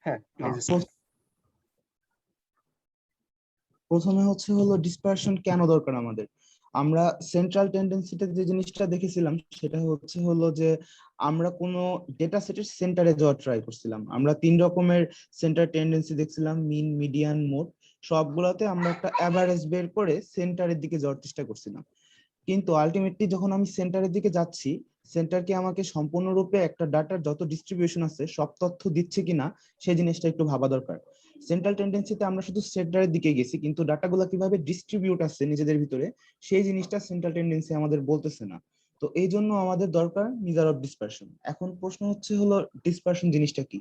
হ্যাঁ প্লিজ। প্রথমে হলো ডিসপারশন কেন দরকার আমাদের। আমরা সেন্ট্রাল টেন্ডেন্সিতে যে জিনিসটা দেখেছিলাম সেটা হলো যে আমরা কোনো ডেটা সেটের সেন্টারে যাওয়ার ট্রাই করছিলাম। আমরা 3 রকমের সেন্টার টেন্ডেন্সি দেখছিলাম, মিন, মিডিয়ান, মোড। সবগুলোতে আমরা একটা অ্যাভারেজ বের করে সেন্টারের দিকে যাওয়ার চেষ্টা করছিলাম। কিন্তু আলটিমেটলি যখন আমি সেন্টারের দিকে যাচ্ছি, সেন্টার কি আমাকে সম্পূর্ণরূপে একটা ডাটার যত ডিস্ট্রিবিউশন আছে সব তথ্য দিচ্ছে কিনা সেই জিনিসটা একটু ভাবা দরকার। সেন্ট্রাল টেন্ডেন্সিতে আমরা শুধু সেন্টারের দিকে গেছি, কিন্তু ডাটাগুলো কিভাবে ডিস্ট্রিবিউট আছে নিজেদের ভিতরে সেই জিনিসটা সেন্ট্রাল টেন্ডেন্সি আমাদের বলতেছে না। তো এই জন্য আমাদের দরকার মেজার অফ ডিসপারশন। এখন প্রশ্ন হলো ডিসপারশন জিনিসটা কি।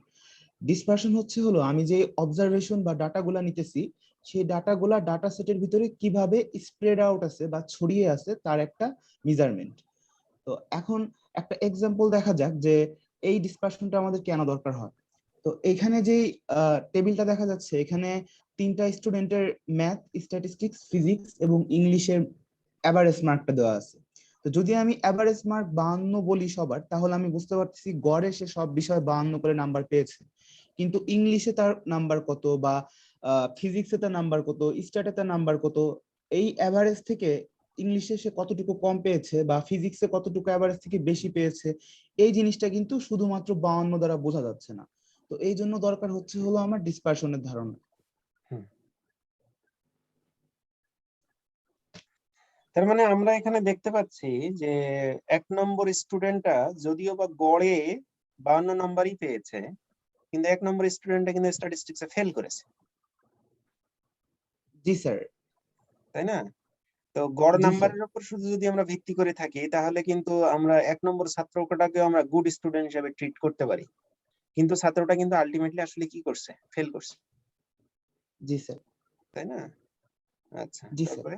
ডিসপারশন হলো আমি যে অবজারভেশন বা ডাটাগুলা নিতেছি সেই ডাটাগুলা ডাটা সেটের ভিতরে কিভাবে স্প্রেড আউট আছে বা ছড়িয়ে আছে তার একটা মেজারমেন্ট। তো এখন একটা এক্সাম্পল দেখা যাক যে এই ডিসপারশনটা আমাদের কেন দরকার হয়। তো এখানে যে টেবিলটা দেখা যাচ্ছে, এখানে 3টা স্টুডেন্টের ম্যাথ, স্ট্যাটিস্টিক্স, ফিজিক্স এবং ইংলিশের এভারেজ মার্কটা দেওয়া আছে। তো যদি আমি এভারেজ মার্ক 52 বলি সবার, তাহলে আমি বুঝতে পারতেছি গড়ে সে সব বিষয়ে 52 করে নাম্বার পেয়েছে। কিন্তু ইংলিশে তার নাম্বার কত বা ফিজিক্সে তার নাম্বার কত, স্ট্যাটে তার নাম্বার কত, এই এভারেজ থেকে ইংলিশে সে কতটুকু কম পেয়েছে বা ফিজিক্সে কতটুকু এভারেজ থেকে বেশি পেয়েছে, এই জিনিসটা কিন্তু শুধুমাত্র 52 দ্বারা বোঝা যাচ্ছে না। তো এই জন্য দরকার হলো আমার ডিসপারশনের ধারণা। তার মানে আমরা এখানে দেখতে পাচ্ছি যে 1 নম্বর স্টুডেন্টটা যদিও বা গড়ে 52 নম্বরই পেয়েছে, কিন্তু 1 নম্বর স্টুডেন্টটা কিন্তু স্ট্যাটিস্টিক্সে ফেল করেছে। জি স্যার। তাই না? তো গড় জি স্যার। নাম্বারের উপর শুধু যদি আমরা ভিত্তি করে থাকি তাহলে কিন্তু আমরা 1 নম্বর ছাত্রটাকেও আমরা গুড স্টুডেন্ট হিসেবে ট্রিট করতে পারি, কিন্তু ছাত্রটা কিন্তু আলটিমেটলি আসলে কি করছে? ফেল করছে। জি স্যার। তাই না? আচ্ছা, জি স্যার। তারপরে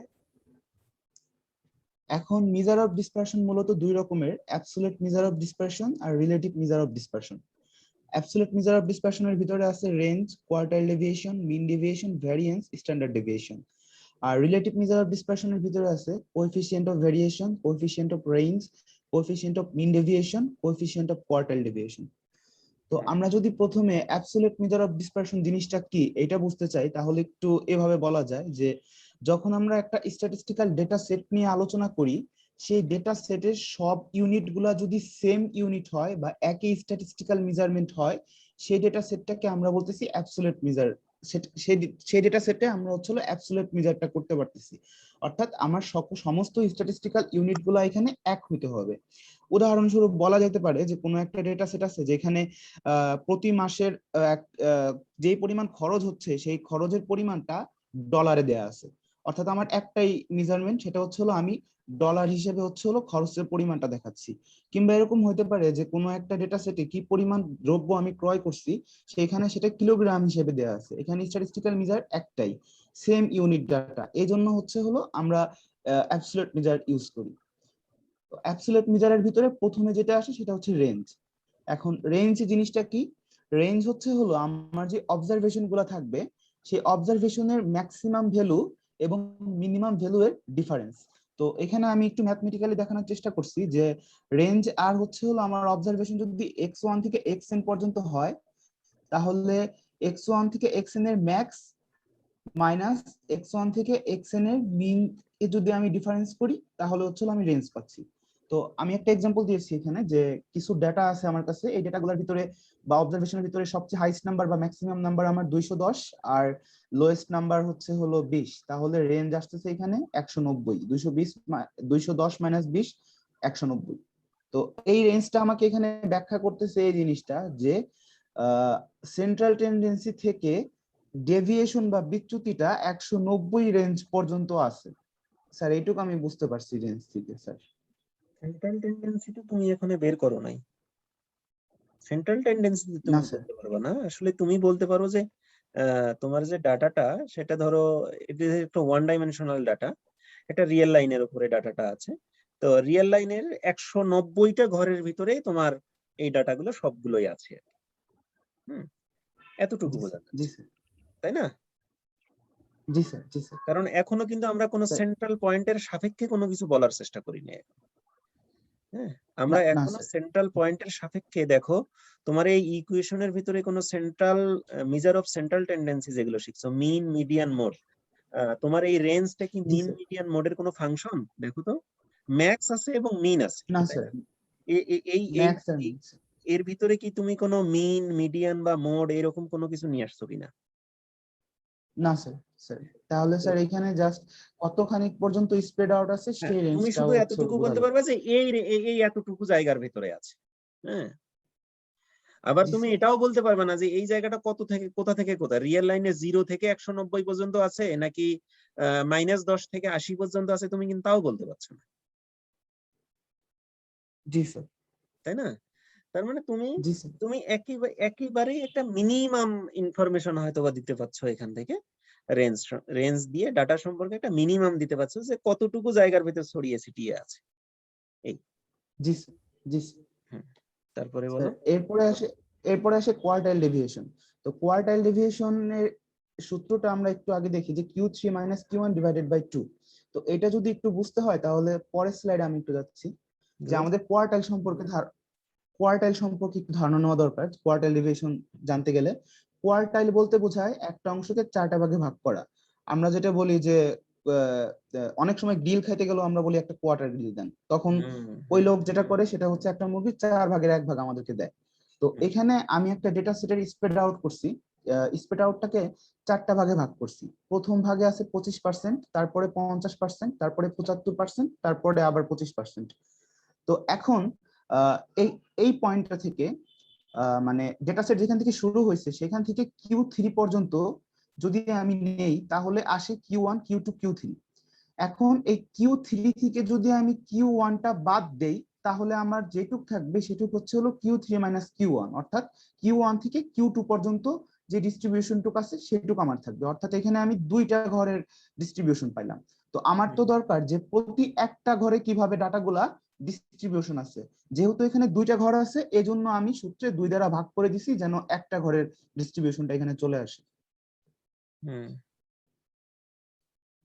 এখন মেজার অফ ডিসপারশন মূলত 2 রকমের, অ্যাবসলিউট মেজার অফ ডিসপারশন আর relative measure of dispersion. Absolute measure of ডিসপারশনের ভিতরে আছে range, quartile deviation, mean deviation, variance, standard deviation. আর রিলেটিভ মেজার অফ ডিসপারশনের ভিতরে আছে coefficient of variation, coefficient of range, coefficient of mean deviation, coefficient of quartile deviation. তো আমরা যদি প্রথমে অ্যাবসলিউট মেজার অফ ডিসপারশন জিনিসটা কি এটা বুঝতে চাই, তাহলে একটু এভাবে বলা যায় যে যখন আমরা একটা স্ট্যাটিস্টিক্যাল ডেটা সেট নিয়ে আলোচনা করি, সেই ডেটা সেটের সব ইউনিট গুলা যদি সেম ইউনিট হয় বা একই স্ট্যাটিস্টিক্যাল মেজারমেন্ট হয়, সেই ডেটা সেটটাকে আমরা বলতেছি অ্যাবসলিউট মেজার সেট। সেই ডেটা সেটে আমরা হলো অ্যাবসলিউট মেজারটা করতে পারতেছি, অর্থাৎ আমার সমস্ত স্ট্যাটিস্টিক্যাল ইউনিট গুলা এখানে এক হইতে হবে। উদাহরণস্বরূপ বলা যেতে পারে যে কোনো একটা ডেটা সেট আছে যেখানে প্রতি মাসের যেই পরিমাণ খরচ হচ্ছে সেই খরচের পরিমাণটা ডলারে দেয়া আছে, অর্থাৎ আমার একটাই মেজারমেন্ট, সেটা হলো আমি ডলার হিসেবে হলো খরচের পরিমাণটা দেখাচ্ছি। কিংবা এরকম হতে পারে যে কোনো একটা ডেটা সেটে কি পরিমাণ দ্রব্য আমি ক্রয় করছি সেখানে সেটা কিলোগ্রাম হিসেবে দেয়া আছে। এখানে স্ট্যাটিস্টিক্যাল মেজার একটাই, সেম ইউনিট ডাটা, এই জন্য হলো আমরা অ্যাবসলিউট মেজার ইউজ করি। অ্যাবসলিউট মেজারের ভিতরে প্রথমে যেটা আসে সেটা হচ্ছে রেঞ্জ। এখন রেঞ্জ জিনিসটা কি? রেঞ্জ হলো আমার যে অবজারভেশন গুলো থাকবে সেই অবজারভেশনের ম্যাক্সিমাম ভ্যালু এবং মিনিমাম ভ্যালু এর ডিফারেন্স। তো এখানে আমি একটু ম্যাথমেটিক্যালি দেখানোর চেষ্টা করছি যে রেঞ্জ আর হলো আমার অবজারভেশন যদি x1 থেকে xn পর্যন্ত হয়, তাহলে x1 থেকে xn এর ম্যাক্স মাইনাস x1 থেকে xn এর মিন এ যদি আমি ডিফারেন্স করি তাহলে হলো আমি রেঞ্জ পাচ্ছি। তো আমি একটা এক্সাম্পল দিয়েছি এখানে যে কিছু ডেটা আছে আমার কাছে, এই ডেটাগুলোর ভিতরে বা অবজারভেশনের ভিতরে সবচেয়ে হাইস্ট নাম্বার বা ম্যাক্সিমাম নাম্বার আমার 210 আর লোয়েস্ট নাম্বার হলো 20, তাহলে রেঞ্জ আসতেছে এখানে 190। 210 মাইনাস 20 190। তো এই রেঞ্জটা আমাকে এখানে ব্যাখ্যা করতেছে এই জিনিসটা যে সেন্ট্রাল টেন্ডেন্সি থেকে ডেভিয়েশন বা বিচ্যুতিটা 190 রেঞ্জ পর্যন্ত আছে। স্যার এইটুকু আমি বুঝতে পারছি রেঞ্জ থেকে। স্যার সেন্ট্রাল টেন্ডেন্সি তো তুমি এখানে বের করো নাই। সেন্ট্রাল টেন্ডেন্সি তুমি না স্যার। বলতে পারবে না, আসলে তুমি বলতে পারো যে তোমার যে ডাটাটা সেটা ধরো এটা একটা ওয়ান ডাইমেনশনাল ডাটা, এটা রিয়েল লাইনের উপরে ডাটাটা আছে। তো রিয়েল লাইনের 190টা ঘরের ভিতরে তোমার এই ডাটাগুলো সবগুলোই আছে। হুম, এতটুকু বোঝা জি যাচ্ছে, স্যার। তাই না? জি স্যার। জি স্যার। কারণ এখনো কিন্তু আমরা কোনো সেন্ট্রাল পয়েন্টের সাপেক্ষে কোনো কিছু বলার চেষ্টা করিনি। হ্যাঁ, না আমরা না এখনো স্যার, সেন্ট্রাল পয়েন্টের সাপেক্ষে দেখো তোমার এই ইকুয়েশনের ভিতরে কোনো central measure of central tendency যেগুলো শিখছো, মিন, মিডিয়ান, মোড, তোমার এই রেঞ্জটা কি জি মিন, স্যার, মিডিয়ান, মোডের কোনো ফাংশন? দেখো তো, ম্যাক্স আছে এবং মিন আছে, না তাই স্যার, না? এ- এ- এই এই ম্যাক্স আর এই- মিন। এর ভিতরে কি তুমি কোনো মিন, মিডিয়ান বা মোড এরকম কোনো কিছু নিয়ে আসছো কিনা? না স্যার, স্যার তাহলে তো স্যার এখানে জাস্ট কতখানি পর্যন্ত স্প্রেড আউট আছে হ্যাঁ, সেই তুমি রেঞ্জটা শুধু হচ্ছে এতটুকু বোঝা বলতে যাবে। পারবে যে এই এতটুকু জায়গার ভিতরে আছে। হ্যাঁ, আবার জি তুমি স্যার, এটাও বলতে পারবে না যে এই জায়গাটা কত থেকে কোথা থেকে কোথা, রিয়েল লাইনে 0 থেকে 190 পর্যন্ত আছে নাকি -10 থেকে 80 পর্যন্ত আছে, তুমি কিন্তু তাও বলতে পারছো না, জি স্যার, তাই না? তার মানে তুমি জি স্যার, তুমি একেবারে একটা মিনিমাম ইনফরমেশন হয়তো বা দিতে পারছো এখান থেকে, রেঞ্জ রেঞ্জ দিয়ে ডাটা সম্পর্কে একটা মিনিমাম দিতে পারছো যে কতটুকু জায়গার ভিতর ছড়িয়ে ছিটিয়ে আছে এই। জি স্যার, জি স্যার। হুম, তারপরে বলো। স্যার এরপরে আসে কোয়ার্টাইল ডেভিয়েশন। তো কোয়ার্টাইল ডেভিয়েশনের সূত্রটা আমরা একটু আগে দেখি যে Q3 - Q1/2। তো এটা যদি একটু বুঝতে হয় তাহলে পরের স্লাইডে আমি একটু যাচ্ছি যে Good. আমাদের কোয়ার্টাইল সম্পর্কে একটু ধারণা নেওয়া দরকার। কোয়ার্টাইল ডেভিয়েশন জানতে গেলে কোয়ার্টাইল বলতে বোঝায় একটা অংশকে 4টা ভাগে ভাগ করা। আমরা যেটা বলি যে অনেক সময় গ্রিল খাইতে গেলেও আমরা বলি একটা কোয়ার্টার গ্রিল দেন, তখন হুম ওই হুম লোক যেটা করে সেটা হচ্ছে একটা মুরগি 4 ভাগের 1 ভাগ আমাদেরকে দেয়। তো হুম এখানে আমি একটা ডেটা সেটের স্প্রেড আউট করছি। স্প্রেড আউটটাকে 4টা ভাগে ভাগ করছি। প্রথম ভাগে আছে 25%, তারপরে 50%, তারপরে 75%, তারপরে আবার 25%। তো এখন এই এই পয়েন্টটা থেকে মানে ডেটা সেট যেখান থেকে শুরু হয়েছে সেখান থেকে Q3 পর্যন্ত যদি আমি নেই তাহলে আসে Q1, Q2, Q3। এখন এই Q3 থেকে যদি আমি Q1টা বাদ দেই তাহলে আমার যেটুক থাকবে সেটুক হচ্ছে হলো Q3 - Q1, অর্থাৎ Q1 থেকে Q2 পর্যন্ত যে ডিস্ট্রিবিউশনটুকু আছে সেটুকু আমার থাকবে, অর্থাৎ এখানে আমি 2টা ঘরের ডিস্ট্রিবিউশন পাইলাম। তো আমার তো হুম দরকার যে প্রতি একটা ঘরে কিভাবে ডাটাগুলা ডিস্ট্রিবিউশন আছে। যেহেতু এখানে 2টা ঘর আছে এজন্য আমি সূত্রে 2 দ্বারা ভাগ করে দিছি যেন একটা ঘরের ডিস্ট্রিবিউশনটা এখানে চলে আসে। হুম।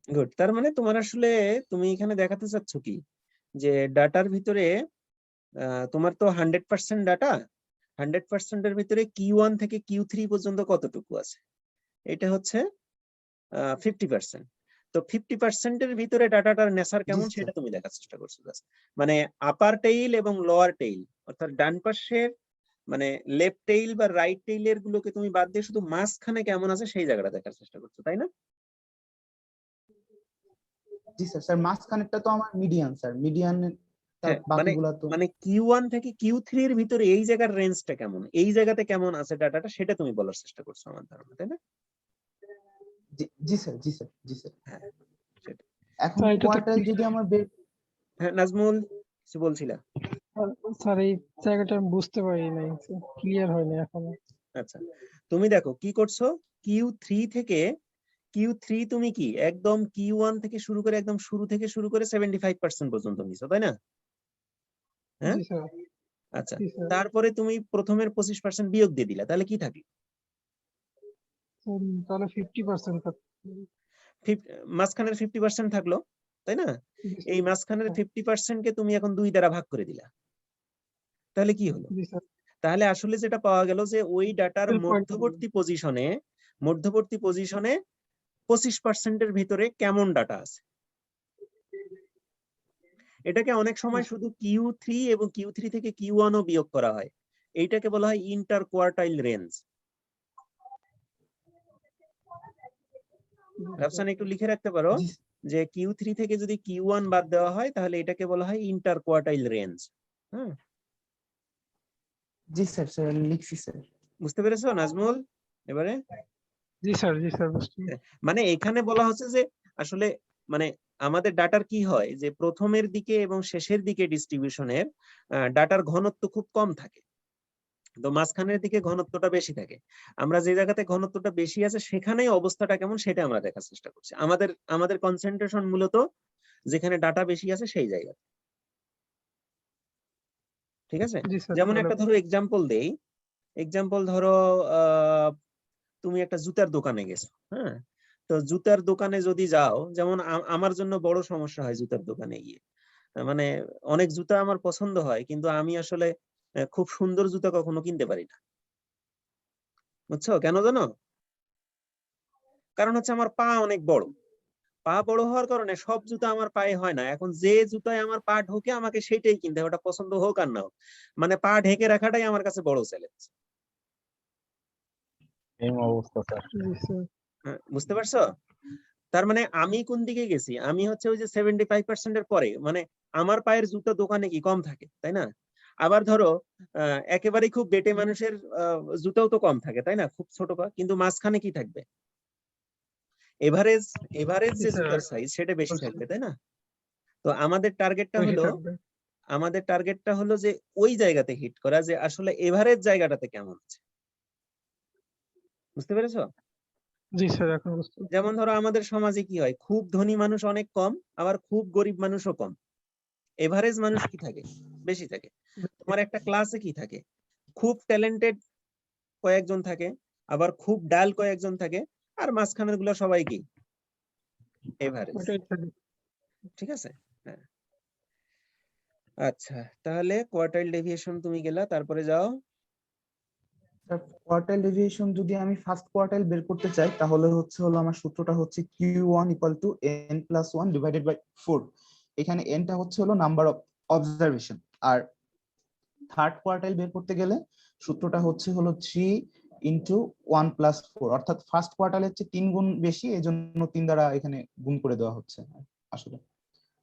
গুড, তার মানে তোমার আসলে তুমি এখানে দেখাতে চাচ্ছ কি যে ডাটার ভিতরে তোমার তো 100% ডাটা, 100%-এর ভিতরে Q1 থেকে Q3 পর্যন্ত কতটুকু আছে, এটা হচ্ছে 50%। তো 50%-এর ভিতরে ডাটাটার নেচার জি কেমন স্যার, সেটা তুমি দেখার চেষ্টা করছো just। মানে আপার টেইল এবং লোয়ার টেইল, অর্থাৎ ডান পাশের মানে লেফট টেইল বা রাইট টেইলের গুলোকে তুমি বাদ দিয়ে শুধু মাঝখানে কেমন আছে সেই জায়গাটা দেখার চেষ্টা করছো, তাই না? জি স্যার। স্যার মাঝখানেরটা তো আমার মিডিয়ান স্যার, মিডিয়ান তার হ্যাঁ, মানে বাকিগুলা তো। মানে Q1 থেকে Q3 এর ভিতরে এই জায়গার রেঞ্জটা কেমন, এই জায়গাতে কেমন আছে ডাটাটা, সেটা তুমি বলার চেষ্টা করছো আমার ধারণা, তাই না? জি জি স্যার, জি স্যার, জি স্যার। হ্যাঁ, সেটা। এখন এটা তো কোয়ার্টাইল যদি আমার বের। হ্যাঁ নাজমুল, কিছু বলছিলা? স্যার এই জায়গাটা আমি বুঝতে পারি নাই, ক্লিয়ার হয়নি এখনো। আচ্ছা, তুমি দেখো কি করছো, Q3 থেকে Q3 তুমি কি একদম Q1 থেকে শুরু করে একদম শুরু থেকে শুরু করে 75% পর্যন্ত নিছো, তাই না? হ্যাঁ, জি স্যার, আচ্ছা, জি স্যার। তারপরে তুমি প্রথমের 25% বিয়োগ দিয়ে দিলা, তাহলে কি থাকলো? তাহলে 50%। মাঝখানের 50% থাকলো, তাই না? জি এই স্যার, মাঝখানের হ্যাঁ, 50% কে তুমি এখন 2 দ্বারা ভাগ করে দিলা, তাহলে কি হলো? জি স্যার। তাহলে আসলে যেটা পাওয়া গেল যে ওই ডাটার পয়েন্ট। মধ্যবর্তী পজিশনে 25%-এর ভিতরে কেমন ডাটা আছে। এটাকে অনেক সময় শুধু Q3 এবং Q3 থেকে Q1 ও বিয়োগ করা হয়, এইটাকে বলা হয় ইন্টার কোয়ার্টাইল রেঞ্জ। রাফসান একটু লিখে রাখতে পারো জি যে Q3 থেকে যদি Q1 বাদ দেওয়া হয় তাহলে এটাকে বলা হয় ইন্টার কোয়ার্টাইল রেঞ্জ। হ্যাঁ, জি স্যার, স্যার লিখছি স্যার। বুঝতে পেরেছো নাজমুল এবারে? জি স্যার, জি স্যার, বুঝতে মানে এখানে বলা হচ্ছে যে আসলে মানে আমাদের ডাটার কি হয় যে প্রথমের দিকে এবং শেষের দিকে ডিস্ট্রিবিউশনের ডাটার ঘনত্ব খুব কম থাকে, তো মাঝখানের দিকে ঘনত্বটা বেশি থাকে। আমরা যে জায়গাতে ঘনত্বটা বেশি আছে সেখানেই অবস্থাটা কেমন সেটা আমরা দেখার চেষ্টা করছি, আমাদের আমাদের কনসেন্ট্রেশন মূলত যেখানে ডাটা বেশি আছে সেই জায়গায়। ঠিক আছে, জি স্যার। যেমন তাহলে একটা ধরো এক্সাম্পল দেই, এক্সাম্পল ধরো তুমি একটা জুতার দোকানে গেছো, হ্যাঁ, তো জুতার দোকানে যদি যাও, যেমন আমার জন্য বড় সমস্যা হয় জুতার দোকানে গিয়ে, মানে অনেক জুতা আমার পছন্দ হয়, কিন্তু আমি আসলে খুব সুন্দর জুতা কখনো কিনতে পারি না। বুঝছো কেন জানো? কারণ হচ্ছে আমার পা অনেক বড়। পা বড় হওয়ার কারণে সব জুতা আমার পায়ে হয় না। এখন যে জুতায় আমার পা ঢোকে আমাকে সেটাই কিনতে হয়, ওটা পছন্দ হোক আর না হোক। মানে পা ঢেকে রাখাটাই আমার কাছে বড় চ্যালেঞ্জ। সেম অবস্থা স্যার। জি স্যার। বুঝতে পারছো? তার মানে আমি কোন দিকে গেছি? আমি হচ্ছে ওই যে 75% এর পরে, মানে আমার পায়ের জুতা দোকানে কি কম থাকে, তাই না? আবার ধরো একেবারে খুব বেটে মানুষের জুতাও তো কম থাকে, তাই না? খুব ছোট পা, কিন্তু মাঝখানে কি থাকবে? এভারেজ এভারেজ জি যে স্যার। জুতার সাইজ সেটা বেশি থাকবে, তাই না? তো আমাদের টার্গেটটা বেশি হলো থাকবে। যে ওই জায়গাতে হিট করা, যে আসলে এভারেজ জায়গাটাতে কেমন আছে। বুঝতে পেরেছো? জি স্যার, এখন বুঝতে পারছি। যেমন ধরো আমাদের সমাজে কি হয়, খুব ধনী মানুষ অনেক কম, আবার খুব গরিব মানুষও কম। এভারেজ মানুষ কি থাকে? বেশি থাকে। তোমার একটা ক্লাসে কি থাকে? খুব ট্যালেন্টেড কয়েকজন থাকে, আবার খুব ডাল কয়েকজন থাকে, আর মাঝখানের গুলো সবাই কি? এভারেজ। ওটাই থাকে। ঠিক আছে? হ্যাঁ। আচ্ছা, তাহলে কোয়ার্টাইল ডেভিয়েশন তুমি গেলা, তারপরে যাও। কোয়ার্টাইল ডেভিয়েশন যদি আমি ফার্স্ট কোয়ার্টাইল বের করতে চাই, তাহলে হলো আমার সূত্রটা হচ্ছে Q1 = n+1 ডিভাইডেড বাই 4। এখানে nটা হলো নাম্বার অফ অবজারভেশন। আর থার্ড কোয়ার্টাইল বের করতে গেলে সূত্রটা হলো 3 × 1 + 4, অর্থাৎ ফার্স্ট কোয়ার্টাইলের চেয়ে 3 গুণ বেশি, এজন্য 3 দ্বারা এখানে গুণ করে দেওয়া হচ্ছে আসলে।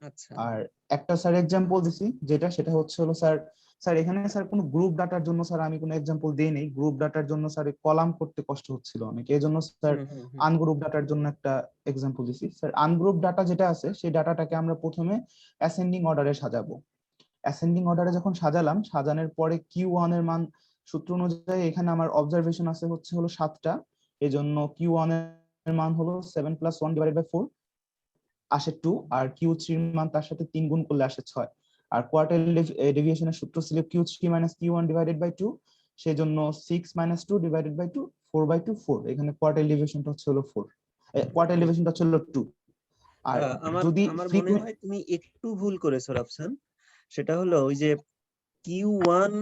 আচ্ছা। আর একটা স্যার এক্সাম্পল দিছি, সেটা হলো স্যার, এখানে স্যার কোনো গ্রুপ ডাটার জন্য স্যার আমি কোনো এক্সাম্পল দেই নাই। গ্রুপ ডাটার জন্য স্যার কলাম করতে কষ্ট হচ্ছিল অনেক, এই জন্য স্যার হুম, হুম, হুম। আনগ্রুপ ডাটার জন্য একটা এক্সাম্পল দিছি। স্যার আনগ্রুপ ডাটা যেটা আছে সেই ডাটাটাকে আমরা প্রথমে অ্যাসেন্ডিং অর্ডারে সাজাবো। অ্যাসেন্ডিং অর্ডারে যখন সাজালাম, সাজানোর পরে Q1 এর মান সূত্র অনুযায়ী এখানে আমার অবজারভেশন আছে হলো 7টা, এজন্য Q1 এর মান হলো 7 + 1 / 4 আসে 2, আর Q3 এর মান তার সাথে 3 গুণ করলে আসে 6। আর কোয়ার্টাইল ডেভিয়েশনের সূত্র ছিল Q3 - Q1 / 2, সেজন্য 6 - 2 / 2 4/2 4। এখানে কোয়ার্টাইল ডেভিয়েশনটা হলো 4, কোয়ার্টাইল ডেভিয়েশনটা হলো 2। আর আমার যদি আমার মনে ফ্রিকুয়েন্ট, হয় তুমি একটু ভুল করেছো রাফসান। সেটা হলো ওই যে Q1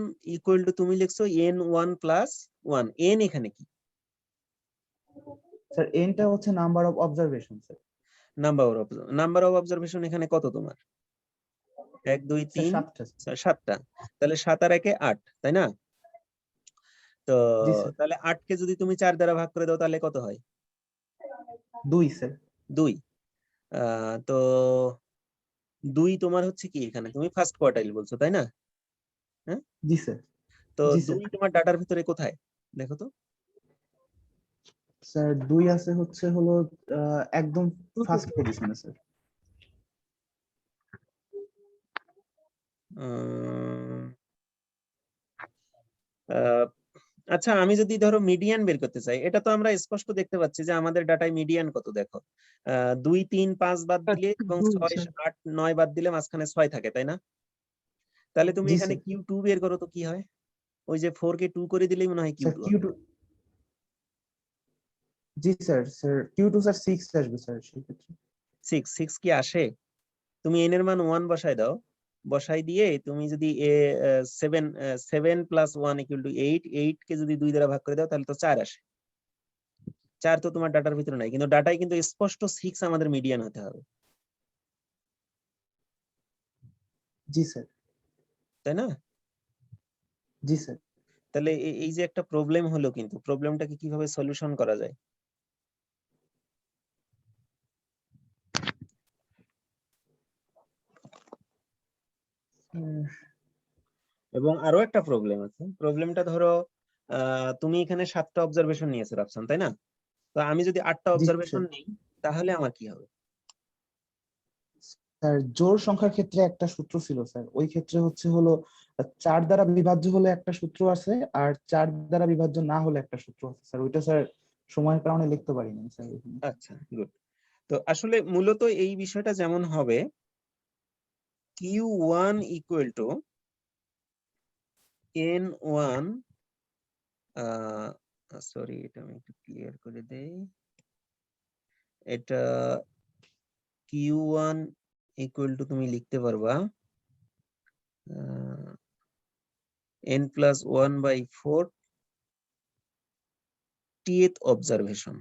= তুমি লিখছো n1 + 1, n এখানে কি? স্যার এনটা হচ্ছে number of observation sir. Number of observation এখানে কত তোমার? 1 2 স্যার 3 7টা। 7টা। তাহলে 7 আর 1 8, তাই না? তো জি স্যার। তাহলে 8 কে যদি তুমি 4 দ্বারা ভাগ করে দাও তাহলে কত হয়? 2 স্যার। 2। তো 2 তোমার হচ্ছে কি, এখানে তুমি ফার্স্ট কোয়ার্টাইল বলছো, তাই না? হ্যাঁ। জি স্যার। তো জি 2 স্যার। তোমার ডাটার ভিতরে কোথায় দেখো তো? স্যার 2 আছে হলো একদম ফার্স্ট পজিশনে স্যার। উম, আহ, আচ্ছা, আমি যদি ধরো মিডিয়ান বের করতে চাই, এটা তো আমরা স্পষ্ট দেখতে পাচ্ছি যে আমাদের ডাটায় মিডিয়ান কত, দেখো 2 3 5 বাদ দিলে এবং 6 স্যার। 8 9 বাদ দিলে মাঝখানে 6 থাকে, তাই না? তাহলে তুমি জি এখানে স্যার। Q2 বের করো তো কি হয়? ওই যে 4 কে 2 করে দিলেই মনে হয় স্যার Q2 হবে। Q2, জি স্যার, Q2 স্যার 6 আসবে স্যার সেই ক্ষেত্রে। 6 কি আসে? তুমি n এর মান 1 বসাই দাও, বসাই দিয়ে তুমি যদি 7 7 + 1 = 8, 8 কে যদি 2 দ্বারা ভাগ করে দাও তাহলে তো 4 আসে। 4 তো তোমার ডাটার ভিতরে নাই, কিন্তু ডাটায় কিন্তু স্পষ্ট 6 আমাদের মিডিয়ান হতে হবে, জি স্যার। তাই না? জি স্যার। তাহলে এই যে একটা প্রবলেম হলো, কিন্তু প্রবলেমটাকে কিভাবে সলিউশন করা যায়? এবং আরো একটা প্রবলেম আছে। প্রবলেমটা ধরো তুমি এখানে 7টা অবজারভেশন নিয়েছো রাফসান, তাই না? তো আমি যদি 8টা জি অবজারভেশন স্যার। নিই তাহলে আমার কি হবে? স্যার জোড় সংখ্যার ক্ষেত্রে একটা সূত্র ছিল স্যার, ওই ক্ষেত্রে হলো 4 দ্বারা বিভাজ্য হলে একটা সূত্র আছে, আর 4 দ্বারা বিভাজ্য না হলে একটা সূত্র আছে স্যার। ওইটা স্যার সময়ের কারণে লিখতে পারিনি স্যার এখানে। আচ্ছা, গুড। তো আসলে মূলত এই বিষয়টা যেমন হবে, Q1 = n1, সরি এটা আমি একটু ক্লিয়ার করে দেই। এটা Q1 = তুমি লিখতে পারবা n plus 1/4 th অবজারভেশন।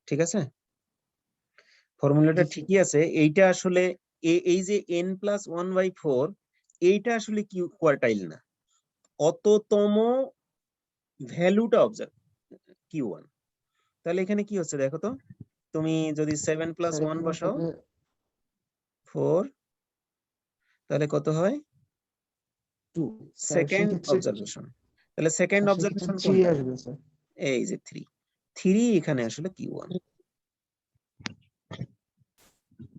ঠিক আছে, ফর্মুলাটা জি, ঠিকই আছে। এইটা আসলে এই যে n plus 1/4 এইটা আসলে কোয়ার্টাইল না, অততম ভ্যালুটা অবজার্ভ Q1। তাহলে এখানে কি হচ্ছে দেখো তো, তুমি যদি 7 plus স্যার 1 এখানে বসাও তাহলে 4, তাহলে কত হয় 2 স্যার সেকেন্ড সেক্ষেত্রে অবজারভেশন। তাহলে সেকেন্ড স্যার সেক্ষেত্রে অবজারভেশন 3 কোনটা? আসবে স্যার। এই যে 3 এখানে আসলে Q1।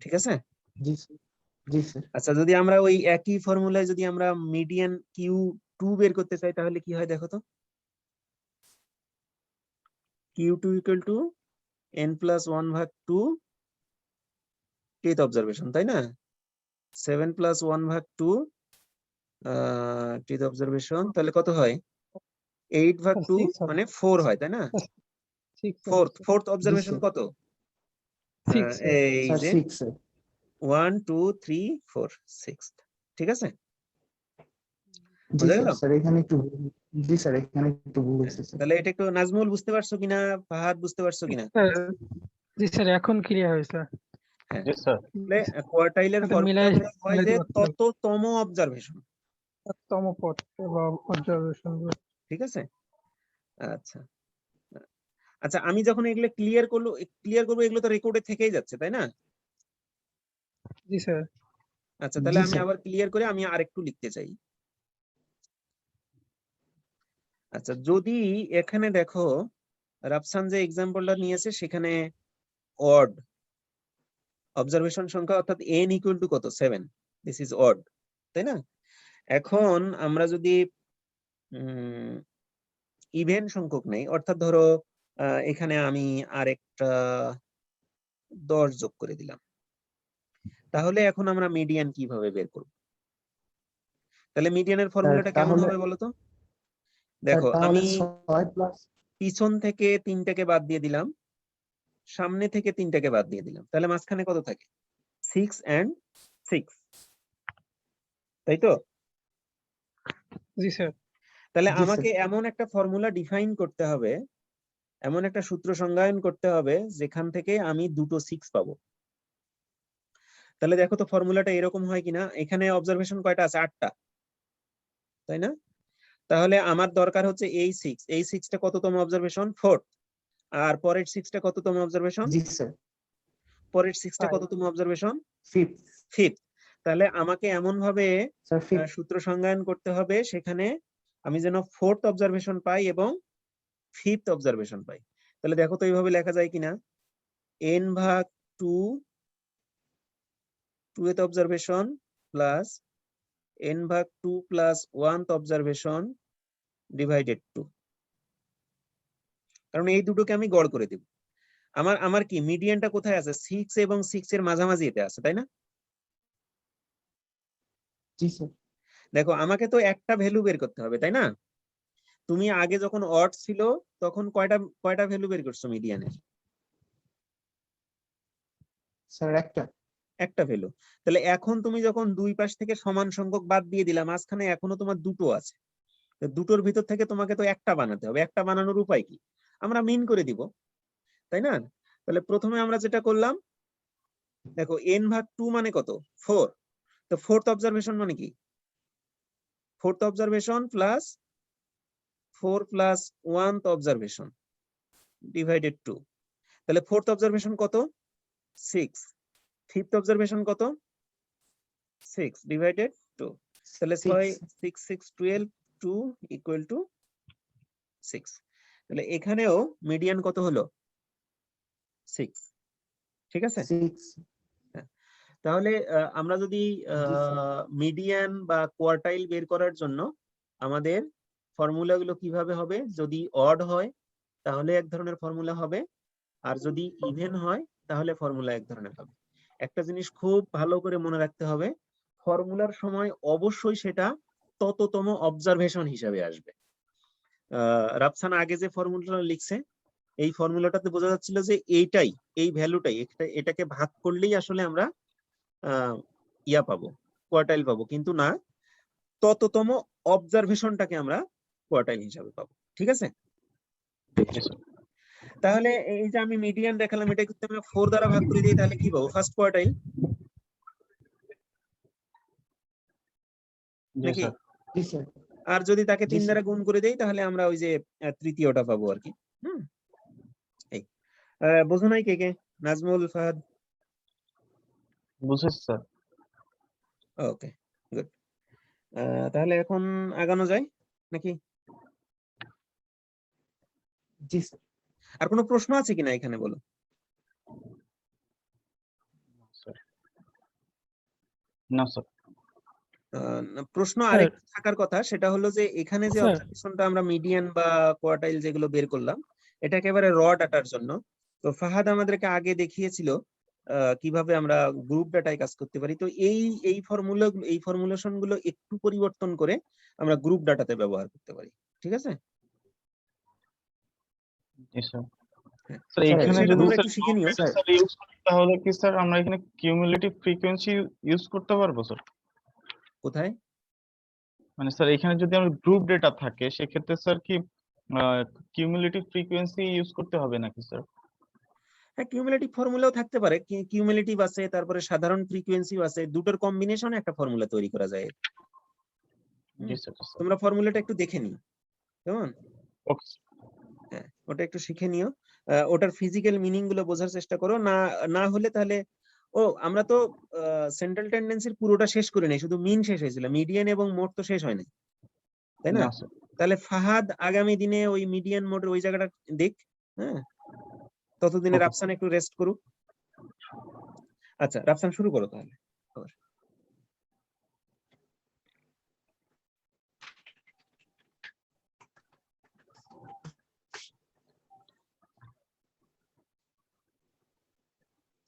ঠিক আছে। জি স্যার, জি স্যার। আচ্ছা, যদি আমরা ওই একই ফর্মুলায় যদি আমরা মিডিয়ান Q2 বের করতে চাই তাহলে কি হয় দেখো তো, Q2 equal to n plus 1/2 th observation, তাই না? 7 plus 1/2 th অবজারভেশন, তাহলে কত হয় 8/2 6 হবে, মানে 4 হয়, তাই না? 6 হবে স্যার। ফোর্থ জি অবজারভেশন স্যার, কত? 6 স্যার। এই স্যার যে 6 স্যার। 1 2 3 4 6, ঠিক আছে, জি বোঝা স্যার, গেল? স্যার এখানে একটু জি স্যার এখানে একটু ভুল হ্যাঁ, হয়েছে স্যার। তাহলে এটা একটু নাজমুল বুঝতে পারছো কিনা, ফাহাদ বুঝতে পারছো কিনা? স্যার, জি স্যার, এখন ক্লিয়ার হয়েছে। হ্যাঁ, জি স্যার। তাহলে কোয়ার্টাইলের এটা ফর্মুলা হয় যে মিলাইতে পারছিলাম তততম অবজারভেশন। তম পথ বা অবজারভেশন। ঠিক আছে, আচ্ছা আচ্ছা, আমি যখন এগুলো ক্লিয়ার করবো এগুলো তো রেকর্ডে থেকেই যাচ্ছে, তাই না? জি স্যার। আচ্ছা, তাহলে জি আমি স্যার। আবার ক্লিয়ার করে আমি আরেকটু লিখতে চাই। আচ্ছা, যদি এখানে দেখো রাফসান যে এক্সাম্পলটা নিয়েছে সেখানে অড অবজারভেশন সংখ্যা অর্থাৎ n ইকুয়াল টু কত 7, দিস ইজ অড, তাই না? এখন আমরা যদি ইভেন সংখ্যক নেই, অর্থাৎ ধরো এখানে আমি আরেকটা 10 যোগ করে দিলাম, তাহলে এখন আমরা মিডিয়ান কিভাবে বের করব? তাহলে মিডিয়ানের স্যার ফর্মুলাটা কেমন তাহলে হবে বলো তো? স্যার দেখো, তাহলে আমি 6 প্লাস পিছন থেকে 3টাকে বাদ দিয়ে দিলাম, সামনে থেকে 3টাকে বাদ দিয়ে দিলাম, তাহলে মাঝখানে কত থাকে 6 and 6, তাই তো? জি স্যার। তাহলে জি স্যার। আমাকে এমন একটা ফর্মুলা ডিফাইন করতে হবে, এমন একটা সূত্র সংজ্ঞায়ন করতে হবে যেখান থেকে আমি দুটো 6 পাবো। তাহলে দেখো তো ফর্মুলাটা এরকম হয় কিনা, এখানে অবজারভেশন কয়টা আছে 8টা, তাই না? তাহলে আমার দরকার হচ্ছে এই 6টা কততম অবজারভেশন 4, আর পরের 6টা কততম অবজারভেশন, জি স্যার। পরের 6টা 5 কততম অবজারভেশন 5th 5th। তাহলে আমাকে এমন ভাবে স্যার 5th। সূত্র সংজ্ঞায়ন করতে হবে সেখানে আমি যেন 4th অবজারভেশন পাই এবং 5th অবজারভেশন পাই। তাহলে দেখো তো এইভাবে লেখা যায় কিনা, n ভাগ 2th অবজারভেশন প্লাস n ভাগ 2 প্লাস 1th অবজারভেশন ডিভাইডেড 2, কারণ এই দুটোকে আমি গড় করে দেব। আমার কি মিডিয়ানটা কোথায় আছে, 6 এবং 6 এর মাঝামাঝি এতে আছে, তাই না? জি স্যার। দেখো, আমাকে তো একটা ভ্যালু বের করতে হবে, তাই না? তুমি আগে যখন অড ছিল তখন কয়টা ভ্যালু বের করছো মিডিয়ানের? স্যার একটা ভ্যালু। তাহলে এখন তুমি যখন দুই পাশ থেকে সমান সংখ্যক বাদ দিয়ে দিলাম, মাঝখানে এখনো তোমার দুটো আছে, তো দুটোর ভিতর থেকে তোমাকে তো একটা বানাতে হবে। একটা বানানোর উপায় কি, আমরা মিন করে দিব, তাই না? তাহলে প্রথমে আমরা যেটা করলাম, দেখো n ভাগ 2 মানে কত 4, তো 4th অবজারভেশন মানে কি 4th observation plus 4 plus 1th observation divided 2, তাহলে 4th অবজারভেশন কত 6, 5th অবজারভেশন কত 6 ডিভাইডেড 2, তাহলে 6 6 6 12 2 ইকুয়াল টু 6। তাহলে এখানেও মিডিয়ান কত হলো 6, ঠিক আছে? 6। হ্যাঁ, তাহলে আমরা যদি জি স্যার। মিডিয়ান বা কোয়ার্টাইল বের করার জন্য আমাদের ফর্মুলাগুলো কিভাবে হবে, যদি অড হয় তাহলে এক ধরনের ফর্মুলা হবে, আর যদি ইভেন হয় তাহলে ফর্মুলা এক ধরনের হবে। একটা জিনিস খুব ভালো করে মনে রাখতে হবে, ফর্মুলার সময় অবশ্যই সেটা তততম অবজারভেশন হিসাবে আসবে। রাফসান আগে যে ফর্মুলাটা লিখছে এই ফর্মুলাটাতে বোঝা যাচ্ছিল যে এই ভ্যালুটাই এটাকে ভাগ করলেই আসলে আমরা ইয়া পাবো, কোয়ার্টাইল পাবো, কিন্তু না, তততম অবজারভেশনটাকে আমরা কোয়ার্টাইল হিসাবে পাবো। ঠিক আছে? তাহলে এই যে আমি মিডিয়ান দেখালাম, এটা যদি আমরা 4 দ্বারা ভাগ করে দিই তাহলে কি পাবো? ফার্স্ট কোয়ার্টাইল নাকি? জি স্যার। আর যদি তাকে জি 3 স্যার। দ্বারা গুণ করে দেই তাহলে আমরা ওই যে তৃতীয়টা পাবো আর কি। এই বোঝো নাই কে কে? নাজমুল, ফাহাদ? বুঝেছি স্যার। ওকে, গুড। তাহলে এখন আগানো যায় নাকি? জি স্যার। আর কোনো প্রশ্ন আছে কিনা এখানে বলো? না স্যার। প্রশ্ন স্যার। আরেকটা থাকার কথা, সেটা হলো যে এখানে যে স্যার। অবজারভেশনটা আমরা মিডিয়ান বা কোয়ার্টাইল যেগুলো বের করলাম, এটা একেবারে র ডাটার জন্য। তো ফাহাদ আমাদেরকে আগে দেখিয়েছিল কিভাবে আমরা গ্রুপ ডাটায় কাজ করতে পারি। তো এই ফর্মুলেশন গুলো একটু পরিবর্তন করে আমরা গ্রুপ ডাটাতে ব্যবহার করতে পারি। ঠিক আছে? জি স্যার। হ্যাঁ। স্যার স্যার, এখানে সেটা যদি তোমরা স্যার একটু শিখে নিও। স্যার ইউজ করি তাহলে কি স্যার আমরা এখানে কিউমুলেটিভ ফ্রিকোয়েন্সি ইউজ করতে পারবো স্যার? কোথায়? মানে স্যার এখানে যদি আমার গ্রুপ ডেটা থাকে সেক্ষেত্রে স্যার কি কিউমুলেটিভ ফ্রিকোয়েন্সি ইউজ করতে হবে নাকি স্যার? হ্যাঁ, কিউমুলেটিভ ফর্মুলাও থাকতে পারে। কিউমুলেটিভ আছে, তারপরে সাধারণ ফ্রিকোয়েন্সিও আছে, দুটোর কম্বিনেশনে একটা ফর্মুলা তৈরি করা যায়। জি স্যার। তোমরা ফর্মুলাটা একটু দেখে নিও, কেমন? ওকে। হ্যাঁ, ওটা একটু শিখে নিও। ওটার ফিজিক্যাল মিনিং গুলো বোঝার চেষ্টা করো। না হলে তাহলে আমরা তো সেন্ট্রাল টেন্ডেন্সির পুরোটা শেষ করে নাই, শুধু মিন শেষ হয়েছিল, মিডিয়ান এবং মোড তো শেষ হয়নি, তাই না? না স্যার। তাহলে ফাহাদ আগামী দিনে ওই মিডিয়ান মোডের ওই জায়গাটা দেখ। হ্যাঁ, ততদিনে Okay. রাফসান একটু রেস্ট করুক। আচ্ছা, রাফসান শুরু করো তাহলে।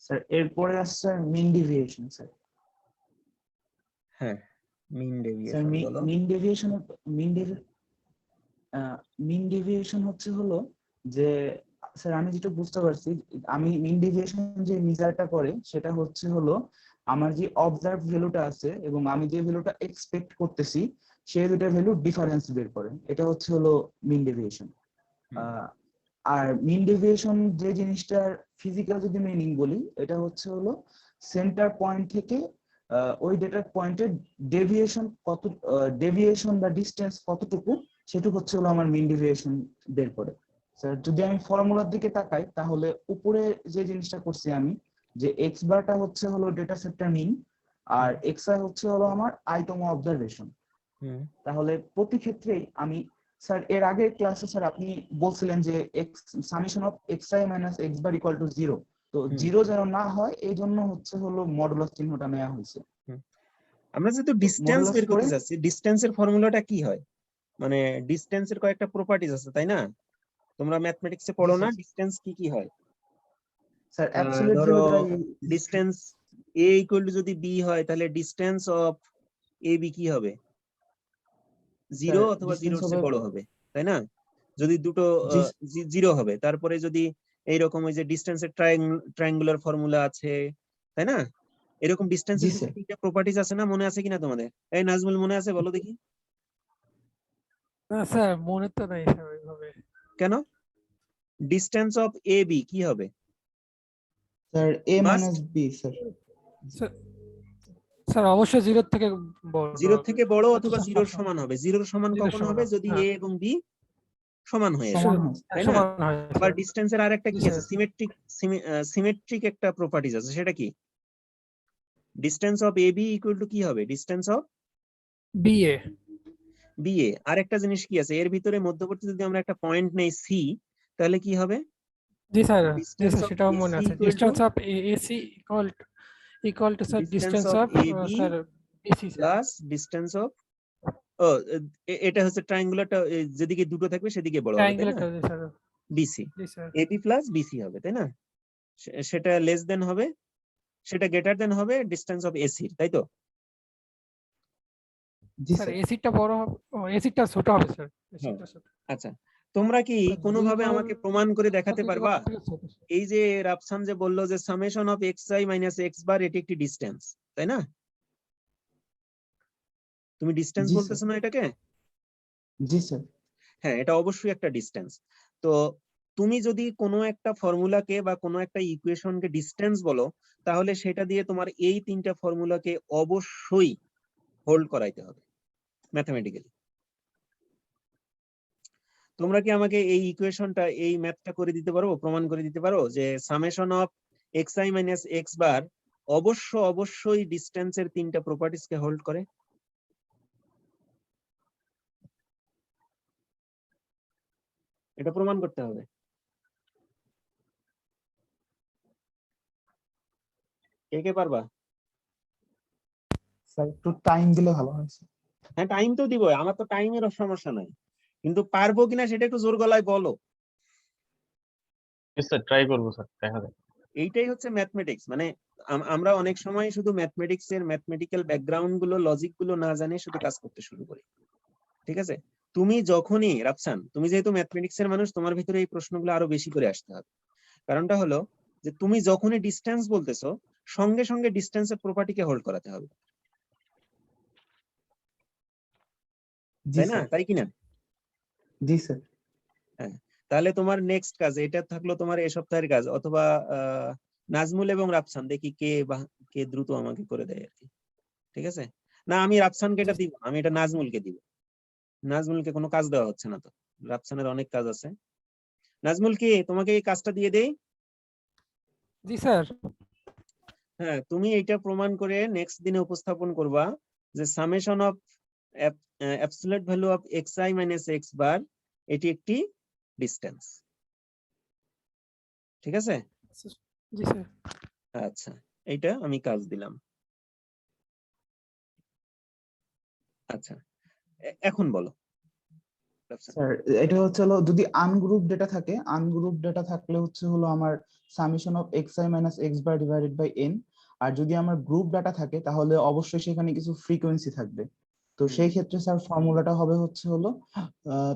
স্যার এরপরে আসছে মিন ডেভিয়েশন স্যার। হ্যাঁ, মিন স্যার ডেভিয়েশন বলো। মিন ডেভিয়েশন হচ্ছে হলো যে স্যার আমি যেটা বুঝতে পারছি, আমি মিন ডেভিয়েশন যে মেজারটা করে সেটা হচ্ছে হলো আমার যে অবজার্ভ ভ্যালুটা আছে এবং আমি যে ভ্যালুটা এক্সপেক্ট করতেছি সেই দুটো ভ্যালু ডিফারেন্স বের করে, এটা হচ্ছে হলো মিন ডেভিয়েশন। আর মিন ডেভিয়েশন যে জিনিসটার ফিজিক্যাল যদি মিনিং বলি, এটা হচ্ছে হলো সেন্টার পয়েন্ট থেকে ওই ডেটার পয়েন্টের ডেভিয়েশন বা ডিস্টেন্স কতটুকু, সেটুকু হচ্ছে হলো আমার মিন ডেভিয়েশন বের করে। স্যার যদি আমি ফর্মুলার দিকে তাকাই তাহলে উপরে যে জিনিসটা করছি আমি, যে এক্স বারটা হচ্ছে হলো ডেটা সেটটার মিন আর এক্স আই হচ্ছে হলো আমার আইটম অবজারভেশন। তাহলে প্রতি ক্ষেত্রেই আমি স্যার এর আগের ক্লাসে স্যার আপনি বলছিলেন যে summation of X I minus x bar equal to 0, তো 0 যেন না হয় এই জন্য হচ্ছে হলো মডুলাস চিহ্নটা নেওয়া হয়েছে। আমরা যেহেতু ডিসটেন্স মডুলাস বের করতে করে যাচ্ছি, ডিসটেন্সের ফর্মুলাটা কি হয়? মানে ডিসটেন্সের কয়েকটা প্রপার্টিজ আছে, তাই না? তোমরা ম্যাথমেটিক্সে পড়ো না, ডিসটেন্স কি কি হয়? স্যার অ্যাবসলিউট ধরো ভ্যালু দ্বারা ডিসটেন্স a ইকুয়াল টু যদি b হয় তাহলে ডিসটেন্স অফ a b কি হবে? 0 অথবা 0 এর চেয়ে বড় হবে, তাই না? যদি দুটো 0 হবে, তারপরে যদি এইরকম ওই যে ডিসটেন্সের ট্রায়াঙ্গুলার ফর্মুলা আছে, তাই না? এরকম ডিসটেন্সের তিনটা প্রপার্টিজ আছে না? মনে আছে কিনা তোমাদের? এই নাজমুল, মনে আছে? বলো দেখি। না স্যার, মনে তো নাই স্যার ওইভাবে। কেন? ডিসটেন্স অফ এ বি কি হবে? Sir a minus b sir. Sir অবশ্যই 0 থেকে বড়। 0 থেকে বড় অথবা 0 এর সমান হবে। 0 এর সমান 0 কখন হবে? যদি a এবং b সমান হয়ে যায়, তাই না? সমান হয়। আবার ডিসটেন্সের আরেকটা কি জি, আছে? স্যার। সিমেট্রিক একটা প্রপার্টিজ আছে, সেটা কি? Distance of A B equal to কি হবে? Distance of BA. বিএ। আরেকটা জিনিস কি আছে এর ভিতরে? মধ্যবর্তী যদি আমরা একটা পয়েন্ট নেই সি, তাহলে কি হবে? জি স্যার, জি ডিসটেন্স স্যার, অফ সেটাও মনে এসি আছে। Equal to distance of AC equal to sir distance of AB sir BC plus distance of এটা হচ্ছে ট্রায়াঙ্গুলারটা, যেদিকে দুটো থাকবে সেদিকে বড় হবে, তাই না? ট্রায়াঙ্গুলারটা। জি স্যার। বিসি, জি স্যার। এবি প্লাস বিসি হবে, তাই না? সেটা লেস দেন হবে, সেটা গ্রেটার দেন হবে ডিসটেন্স অফ এসি, তাই তো? স্যার এসিটা বড় হবে, এসিটা ছোট হবে স্যার। এসিটা ছোট। আচ্ছা, তোমরা কি কোনোভাবে আমাকে প্রমাণ করে দেখাতে পারবা? এই যে রাফসান যে বললো যে summation of X I minus x bar এটি একটি ডিসটেন্স, তাই না? তুমি ডিস্টেন্স জি, বলতেছো না এটাকে? জি স্যার। হ্যাঁ, এটা অবশ্যই একটা ডিস্টেন্স। তো তুমি যদি কোনো একটা ফর্মুলাকে বা কোনো একটা ইকুয়েশনকে ডিস্টেন্স বলো, তাহলে সেটা দিয়ে তোমার এই তিনটা ফর্মুলাকে অবশ্যই হোল্ড করাইতে হবে ম্যাথমেটিক্যালি। তোমরা কি আমাকে এই ইকুয়েশনটা, এই ম্যাথটা করে দিতে পারো, প্রমাণ করে দিতে পারো যে summation of xi minus x bar অবশ্যই ডিস্টেন্সের তিনটা প্রপার্টিসকে হোল্ড করে? এটা প্রমাণ করতে হবে। কে কে পারবা? স্যার একটু টাইম দিলে ভালো হয় স্যার। হ্যাঁ, টাইম তো দিব, আমার তো টাইমের সমস্যা নাই, কিন্তু পারবো কিনা সেটা একটু জোর গলায় বলো। স্যার ট্রাই করবো স্যার, দেখা যাক। এইটাই হচ্ছে ম্যাথমেটিক্স। মানে আমরা অনেক সময় শুধু ম্যাথমেটিক্স এর ম্যাথমেটিক্যাল ব্যাকগ্রাউন্ড গুলো, লজিক গুলো না জানে শুধু কাজ করতে শুরু করি। ঠিক আছে? তুমি যখনই রাফসান, তুমি যেহেতু ম্যাথমেটিক্স এর মানুষ, তোমার ভিতরে এই প্রশ্নগুলো আরো বেশি করে আসতে হবে। কারণটা হলো যে তুমি যখনই ডিস্টেন্স বলতেছো, সঙ্গে সঙ্গে ডিস্টেন্সের প্রপার্টিকে হোল্ড করাতে হবে, জি তাই না? স্যার। তাই কিনা? জি স্যার। হ্যাঁ, তাহলে তোমার নেক্সট কাজ এটা থাকলো, তোমার এ সপ্তাহের কাজ, অথবা নাজমুল এবং রাফসান, দেখি কে দ্রুত আমাকে করে দেয় আর কি। ঠিক আছে? না, আমি রাফসানকে এটা দিব না, আমি এটা নাজমুলকে দিব। নাজমুলকে কোনো কাজ দেওয়া হচ্ছে না তো, রাফসানের অনেক কাজ আছে। নাজমুল, কি তোমাকে এই কাজটা দিয়ে দেই? জি স্যার। হ্যাঁ, তুমি এইটা প্রমাণ করে নেক্সট দিনে উপস্থাপন করবা যে summation of absolute value of xi minus x bar এটি একটি ডিস্টেন্স। ঠিক আছে? জি স্যার। আচ্ছা, এইটা আমি কাজ দিলাম। আচ্ছা, এখন বলো রাফসান। স্যার এটা হচ্ছে হলো, যদি আনগ্রুপ ডেটা থাকে, আনগ্রুপ ডেটা থাকলে হচ্ছে হলো আমার summation of xi minus x bar divided by n। আর যদি আমার গ্রুপ ডাটা থাকে তাহলে অবশ্যই সেখানে কিছু ফ্রিকোয়েন্সি থাকবে। তো সেই ক্ষেত্রে স্যার ফর্মুলাটা হবে হচ্ছে হলো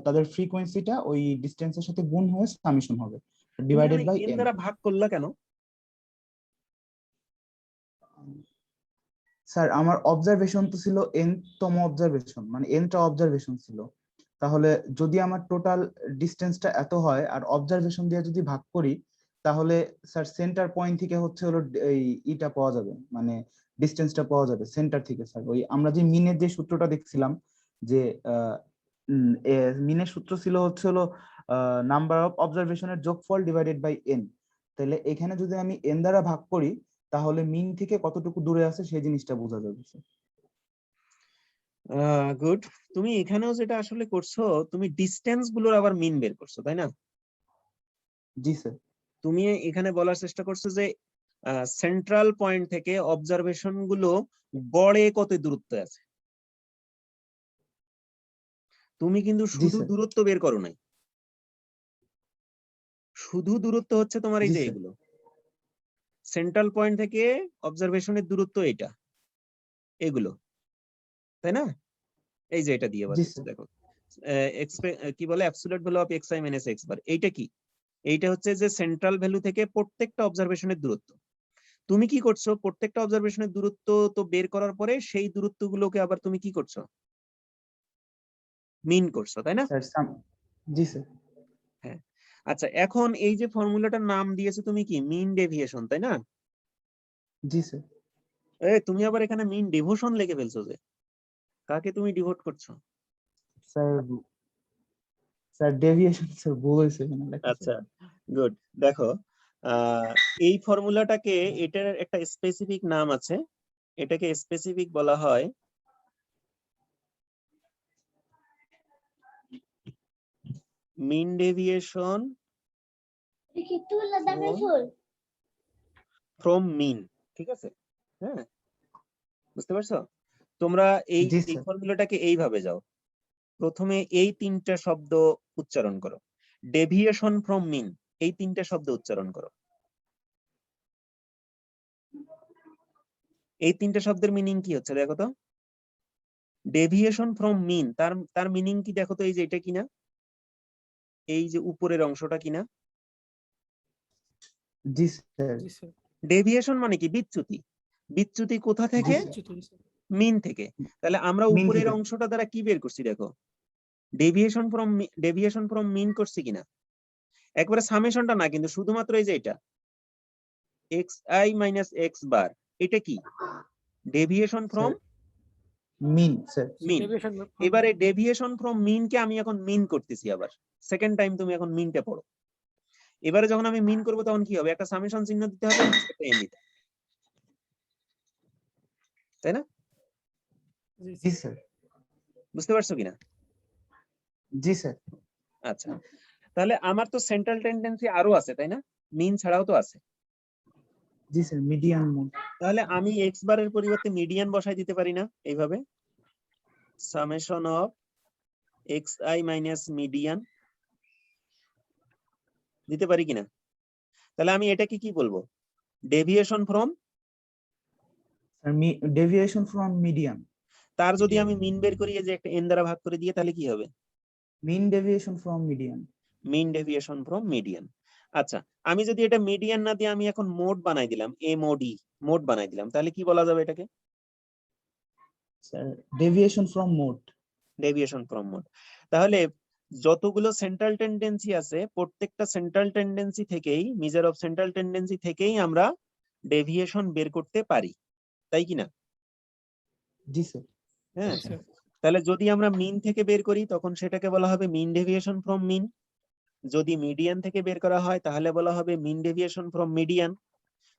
তাদের ফ্রিকোয়েন্সিটা ওই ডিস্টেন্সের সাথে গুণ হয়ে সামেশন হবে তুমি ডিভাইডেড এখানে বাই n n। দ্বারা ভাগ করলা কেন? স্যার আমার অবজারভেশন তো ছিল তম অবজারভেশন, মানে টা অবজারভেশন ছিল। তাহলে যদি আমার টোটাল ডিস্টেন্সটা এত হয় আর অবজারভেশন দিয়ে যদি ভাগ করি, তাহলে স্যার সেন্টার পয়েন্ট থেকে হচ্ছে হলো এই ইটা পাওয়া যাবে, মানে ডিস্টেন্সটা পাওয়া যাবে সেন্টার থেকে। স্যার ওই আমরা যে মিনের যে সূত্রটা দেখছিলাম, যে মিনের সূত্র ছিল হচ্ছে হলো নাম্বার অফ অবজারভেশনের যোগফল ডিভাইডেড বাই n। তাহলে এখানে যদি আমি n দ্বারা ভাগ করি, তাহলে মিন থেকে কতটুকু দূরে আছে সেই জিনিসটা বোঝা যাবে স্যার। গুড। তুমি এখানেও যেটা আসলে করছো, তুমি ডিস্টেন্স গুলোর আবার মিন বের করছো, তাই না? জি স্যার। তুমি এখানে বলার চেষ্টা করছো যে সেন্ট্রাল পয়েন্ট থেকে অবজারভেশন গুলো গড়ে কত দূরত্বে আছে। তুমি কিন্তু জি শুধু স্যার। দূরত্ব বের করো নাই, শুধু দূরত্ব হচ্ছে তোমার এই জি যে স্যার। এগুলো, সেন্ট্রাল পয়েন্ট থেকে অবজারভেশনের দূরত্ব এটা, এগুলো, তাই না? এই যে এটা দিয়ে জি বাতাচ্ছে, স্যার। দেখো কি বলে absolute value of xi minus x bar, এইটা কি? এইটা হচ্ছে যে সেন্ট্রাল ভ্যালু থেকে প্রত্যেকটা অবজারভেশনের দূরত্ব। তুমি কি করছো, প্রত্যেকটা অবজারভেশনের দূরত্ব তো বের করার পরে সেই দূরত্বগুলোকে আবার তুমি কি করছো, মিন করছো, তাই না? স্যার জি স্যার। হ্যাঁ। আচ্ছা, এখন এই যে ফর্মুলাটার নাম দিয়েছো তুমি কি, মিন ডেভিয়েশন, তাই না? জি স্যার। তুমি আবার এখানে মিন ডিভোশন লিখে ফেলছো যে, কাকে তুমি ডিভোট করছো? স্যার স্যার ডেভিয়েশন স্যার ভুল হয়েছে এখানে লেখা স্যার। আচ্ছা, গুড। দেখো, এই ফর্মুলাটাকে, এটার একটা স্পেসিফিক নাম আছে, এটাকে স্পেসিফিক বলা হয় মিন ডেভিয়েশন ফ্রম মিন। ঠিক আছে? হ্যাঁ, বুঝতে পারছো? তোমরা এই জি এই স্যার। ফর্মুলাটাকে এইভাবে যাও, প্রথমে এই তিনটা শব্দ উচ্চারণ করো, ডেভিয়েশন ফ্রম মিন, এই তিনটা শব্দ উচ্চারণ করো। এই তিনটা শব্দের মিনিং কি হচ্ছে দেখো তো। ডেভিয়েশন ফ্রম মিন, তার মিনিং কি দেখো তো, এই যে এটা কিনা, এই যে উপরের অংশটা কিনা। জি স্যার। জি স্যার। ডেভিয়েশন মানে কি? বিচ্যুতি। বিচ্যুতি কোথা জি থেকে? স্যার। জি স্যার। মিন থেকে। তাহলে আমরা Mean উপরের থেকে। অংশটা দ্বারা কি বের করছি দেখো, ডেভিয়েশন ফ্রম মিন করছি কিনা, একবারে সামেশনটা না কিন্তু শুধুমাত্র এই যে এটা xi মাইনাস এক্স বার, এটা কি deviation from mean sir. Mean. Deviation from এবারে mean. ডেভিয়েশন ফ্রম মিন কে আমি এখন মিন করতেছি, আবার সেকেন্ড টাইম তুমি এখন মিনটা পড়ো। এবারে যখন আমি মিন করব তখন কি হবে, একটা সামেশন চিহ্ন দিতে হবে, একটা এন দিতে হবে, তাই না? জি স্যার। বুঝতে পারছো কিনা? জি স্যার। আচ্ছা, তাহলে আমার তো সেন্ট্রাল টেন্ডেন্সি আরো আছে, তাই না? মিন ছাড়াও তো আছে। জি স্যার, মিডিয়ান মোড। তাহলে আমি এক্স বারের পরিবর্তে মিডিয়ান বসাই দিতে পারি না এইভাবে, summation of xi minus median দিতে পারি কিনা? তাহলে আমি এটাকে কি বলবো, deviation from, sir deviation from median. তার যদি আমি মিন বের করি এই যে একটা এন দ্বারা ভাগ করে দিয়ে, তাহলে কি হবে, mean deviation from median. Mean deviation from median. আচ্ছা, আমি যদি এটা মিডিয়ান না দিয়ে আমি এখন মোড বানাই দিলাম, মোড বানাই দিলাম, তাহলে কি বলা যাবে এটাকে, sir deviation from mode. Deviation from mode. তাহলে যতগুলো সেন্ট্রাল টেন্ডেন্সি আছে প্রত্যেকটা সেন্ট্রাল টেন্ডেন্সি থেকেই, মেজার অফ সেন্ট্রাল টেন্ডেন্সি থেকেই আমরা ডেভিয়েশন বের করতে পারি, তাই কি না? জি স্যার। হ্যাঁ, Yes, sir. তাহলে যদি আমরা মিন থেকে বের করি তখন সেটাকে বলা হবে মিন ডেভিয়েশন ফ্রম মিন, যদি মিডিয়ান থেকে বের করা হয় তাহলে বলা হবে মিন ডেভিয়েশন ফ্রম মিডিয়ান,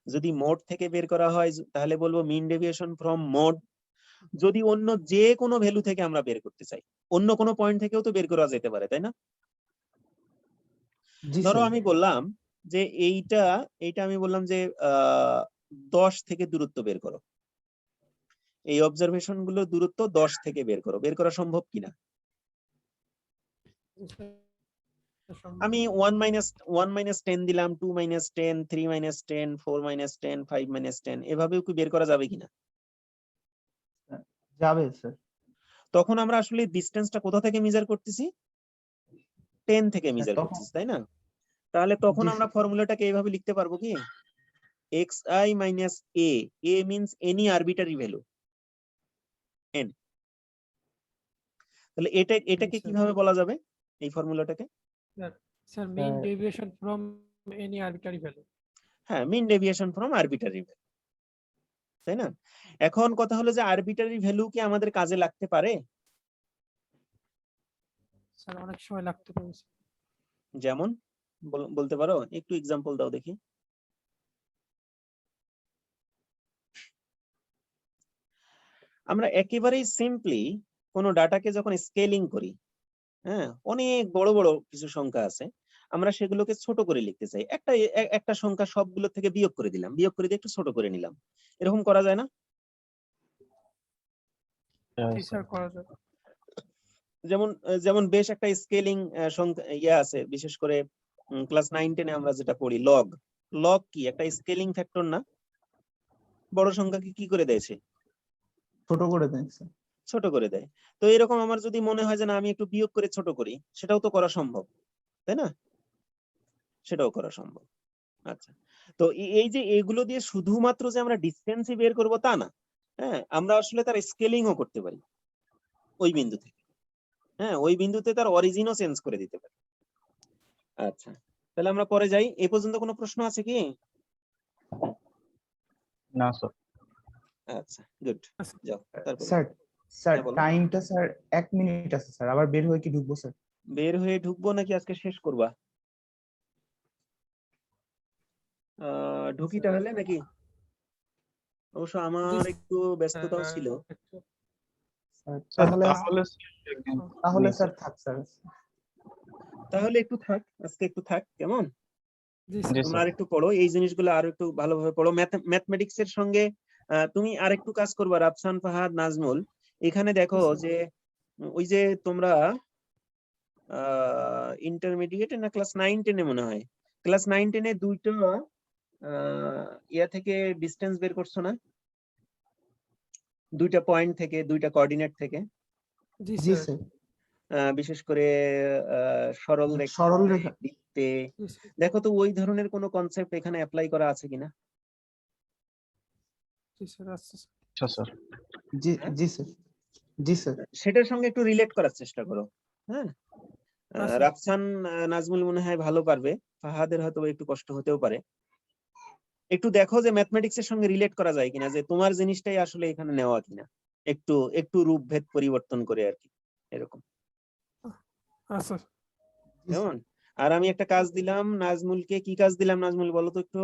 যদি মোড থেকে বের করা হয় তাহলে বলবো মিন ডেভিয়েশন ফ্রম মোড, যদি অন্য যে কোনো ভ্যালু থেকে আমরা বের করতে চাই, অন্য কোনো পয়েন্ট থেকেও তো বের করা যেতে পারে, তাই না? জি ধরো স্যার। আমি বললাম যে এইটা আমি বললাম যে 10 থেকে দূরত্ব বের করো, এই অবজারভেশন গুলোর দূরত্ব 10 থেকে বের করো, বের করা সম্ভব কিনা? আমি 1 মাইনাস 10 দিলাম, 2 মাইনাস 10, 3 মাইনাস 10, 4 মাইনাস 10, 5 মাইনাস 10, এভাবেও কি বের করা যাবে কিনা? যাবে স্যার। তখন আমরা আসলে ডিসটেন্সটা কোথা থেকে মেজার করতেছি, 10 থেকে স্যার, মেজার তখন করতেছি, তাই না? তাহলে তখন জি আমরা স্যার। ফর্মুলাটাকে এইভাবে লিখতে পারবো কি, xi minus a means any arbitrary value n। তাহলে এটাকে Yes, sir. কিভাবে বলা যাবে এই ফর্মুলাটাকে? Sir, mean Sir. deviation from any arbitrary value. হ্যাঁ, মিন ডেভিয়েশন ফ্রম আরবিটারি ভ্যালু, তাই না? এখন কথা হলো যে আরবিটারি ভ্যালু কি আমাদের কাজে লাগতে পারে? Sir, অনেক সময় লাগতে পারে, sir. যেমন বলতে পারো, একটু এক্সাম্পল দাও দেখি। আমরা একেবারেই সিম্পলি কোনো ডাটাকে যখন স্কেলিং করি, হ্যাঁ, অনেক বড় বড় কিছু সংখ্যা আছে, আমরা সেগুলোকে ছোট করে লিখতে চাই, একটা সংখ্যা সবগুলো থেকে বিয়োগ করে দিলাম, বিয়োগ করে দিয়ে একটু ছোট করে নিলাম, এরকম করা যায় না? জি, স্যার, করা যাবে। যেমন যেমন বেশ একটা স্কেলিং সংখ্যা আছে, বিশেষ করে ক্লাস 9 10 এ আমরা যেটা পড়ি, লগ। লগ কি একটা স্কেলিং ফ্যাক্টর না? বড় সংখ্যাকে কি করে দেয় সে? ছোট করে দেন স্যার। ছোট করে দেয়। তো এরকম আমার যদি মনে হয় যে না আমি একটু বিয়োগ করে ছোট করি, সেটাও তো করা সম্ভব, তাই না? সেটাও করা সম্ভব। আচ্ছা, তো এই যে এগুলো দিয়ে শুধুমাত্র যে আমরা ডিসটেন্সই বের করব তা না, হ্যাঁ, আমরা আসলে তার স্কেলিংও করতে পারি ওই বিন্দু থেকে, হ্যাঁ, ওই বিন্দুতে তার অরিজিনও চেঞ্জ করে দিতে পারি। আচ্ছা, তাহলে আমরা পরে যাই। এই পর্যন্ত কোনো প্রশ্ন আছে কি? না স্যার। আচ্ছা, গুড, যাও তারপরে। স্যার, স্যার হ্যাঁ, বলো। টাইমটা স্যার 1 মিনিট আছে স্যার, আবার বের হয়ে কি ঢুকবো স্যার? বের হয়ে ঢুকবো নাকি আজকে শেষ করবা? ঢুকি তাহলে নাকি? অবশ্য আমার একটু ব্যস্ততাও ছিল। স্যার, স্যার তাহলে তাহলে নেই স্যার থাক স্যার। তাহলে একটু থাক, আজকে একটু থাক, কেমন? জি, জি স্যার। তোমরা স্যার। আর একটু পড়ো, এই জিনিসগুলো আর একটু ভালোভাবে পড়ো। ম্যাথমেটিক্স এর সঙ্গে তুমি আর একটু কাজ করবা, রাফসান, ফাহাদ, নাজমুল। এখানে দেখো জি, স্যার। যে ওই যে তোমরা ইন্টারমিডিয়েটে না ক্লাস 9 10 এ মনে হয়, ক্লাস 9 10 এ দুইটা ইয়া থেকে ডিসটেন্স বের করছো না, দুইটা পয়েন্ট থেকে, দুইটা কোঅর্ডিনেট থেকে, জি, জি স্যার। স্যার। বিশেষ করে সরল রেখা, সরল রেখা। বৃত্তে। জি, স্যার। দেখো তো ওই ধরনের কোনো কনসেপ্ট এখানে অ্যাপ্লাই করা আছে কিনা? জি, স্যার, আচ্ছা, স্যার। আচ্ছা স্যার। জি হ্যাঁ? জি স্যার, জি স্যার। সেটার সঙ্গে একটু রিলেট করার চেষ্টা করো। হ্যাঁ, আচ্ছা। রাফসান, নাজমুল মনে হয় ভালো পারবে, ফাহাদের হয়তো একটু কষ্ট হতেও পারে। একটু দেখো যে ম্যাথমেটিক্স এর সঙ্গে রিলেট করা যায় কিনা, যে তোমার জিনিসটাই আসলে এখানে নেওয়া কিনা, একটু একটু রূপভেদ পরিবর্তন করে আর কি, এরকম। আচ্ছা। জি স্যার। কেমন? আর আমি একটা কাজ দিলাম নাজমুলকে, কি কাজ দিলাম নাজমুল বলো তো একটু?